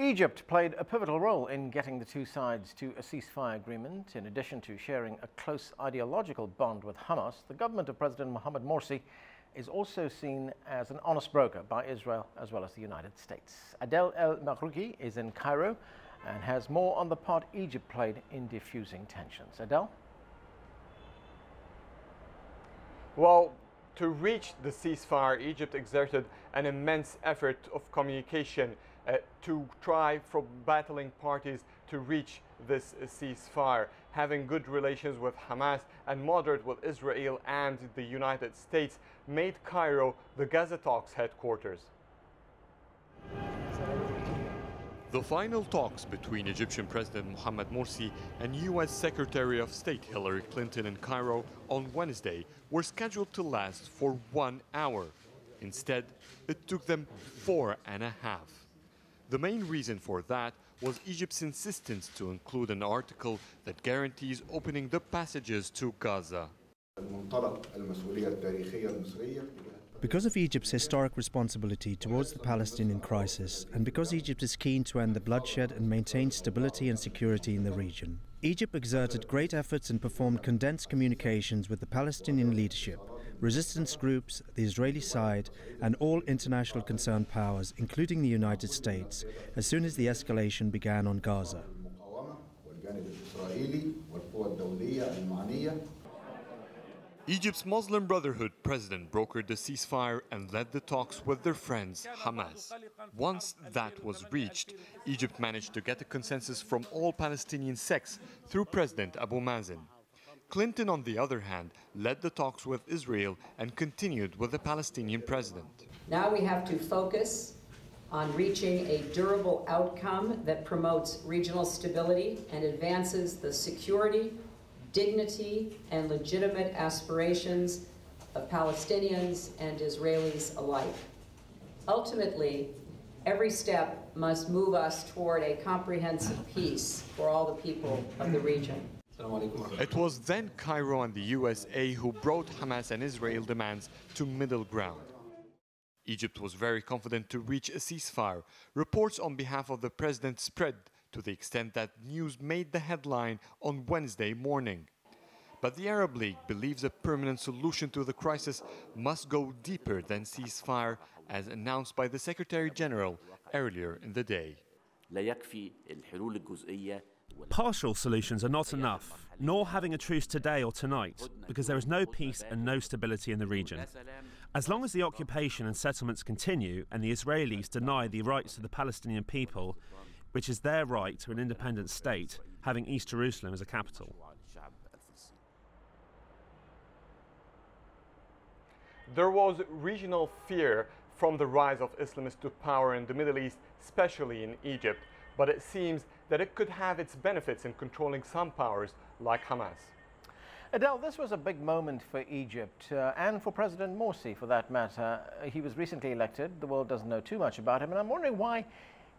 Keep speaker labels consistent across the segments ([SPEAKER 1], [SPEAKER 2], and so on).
[SPEAKER 1] Egypt played a pivotal role in getting the two sides to a ceasefire agreement. In addition to sharing a close ideological bond with Hamas, the government of President Mohamed Morsi is also seen as an honest broker by Israel as well as the United States. Adel Mahrouky is in Cairo and has more on the part Egypt played in diffusing tensions. Adel?
[SPEAKER 2] Well, to reach the ceasefire, Egypt exerted an immense effort of communication to try for battling parties to reach this ceasefire. Having good relations with Hamas and moderate with Israel and the United States made Cairo the Gaza talks headquarters.
[SPEAKER 3] The final talks between Egyptian President Mohamed Morsi and U.S. Secretary of State Hillary Clinton in Cairo on Wednesday were scheduled to last for 1 hour. Instead, it took them 4.5. The main reason for that was Egypt's insistence to include an article that guarantees opening the passages to Gaza.
[SPEAKER 4] Because of Egypt's historic responsibility towards the Palestinian crisis, and because Egypt is keen to end the bloodshed and maintain stability and security in the region, Egypt exerted great efforts and performed condensed communications with the Palestinian leadership, resistance groups, the Israeli side, and all international concerned powers, including the United States, as soon as the escalation began on Gaza.
[SPEAKER 3] Egypt's Muslim Brotherhood president brokered the ceasefire and led the talks with their friends, Hamas. Once that was reached, Egypt managed to get a consensus from all Palestinian sects through President Abu Mazen. Clinton, on the other hand, led the talks with Israel and continued with the Palestinian president.
[SPEAKER 5] Now we have to focus on reaching a durable outcome that promotes regional stability and advances the security, dignity, and legitimate aspirations of Palestinians and Israelis alike. Ultimately, every step must move us toward a comprehensive peace for all the people of the region.
[SPEAKER 3] It was then Cairo and the USA who brought Hamas and Israel demands to middle ground. Egypt was very confident to reach a ceasefire. Reports on behalf of the president spread to the extent that news made the headline on Wednesday morning. But the Arab League believes a permanent solution to the crisis must go deeper than ceasefire, as announced by the Secretary General earlier in the day.
[SPEAKER 6] Partial solutions are not enough, nor having a truce today or tonight, because there is no peace and no stability in the region. As long as the occupation and settlements continue and the Israelis deny the rights of the Palestinian people, which is their right to an independent state, having East Jerusalem as a capital.
[SPEAKER 2] There was regional fear from the rise of Islamists to power in the Middle East, especially in Egypt. But it seems that it could have its benefits in controlling some powers like Hamas.
[SPEAKER 1] Adel, this was a big moment for Egypt and for President Morsi, for that matter. He was recently elected. The world doesn't know too much about him, and I'm wondering why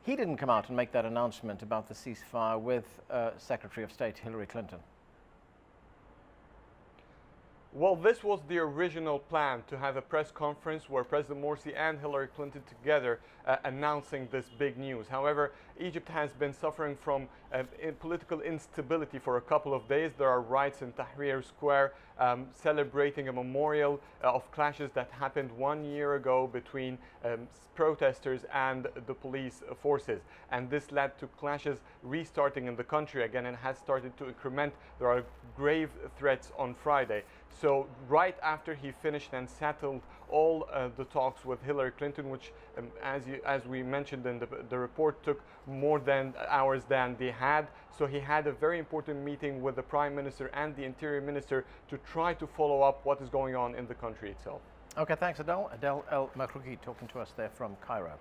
[SPEAKER 1] he didn't come out and make that announcement about the ceasefire with Secretary of State Hillary Clinton.
[SPEAKER 2] Well, this was the original plan, to have a press conference where President Morsi and Hillary Clinton together announcing this big news. However, Egypt has been suffering from political instability for a couple of days. There are riots in Tahrir Square celebrating a memorial of clashes that happened 1 year ago between protesters and the police forces. And this led to clashes restarting in the country again and has started to increment. There are grave threats on Friday. So right after he finished and settled all the talks with Hillary Clinton, which as we mentioned in the report, took more than hours than they had. So he had a very important meeting with the Prime Minister and the Interior Minister to try to follow up what is going on in the country itself.
[SPEAKER 1] Okay, thanks Adel. Adel Mahrouky talking to us there from Cairo.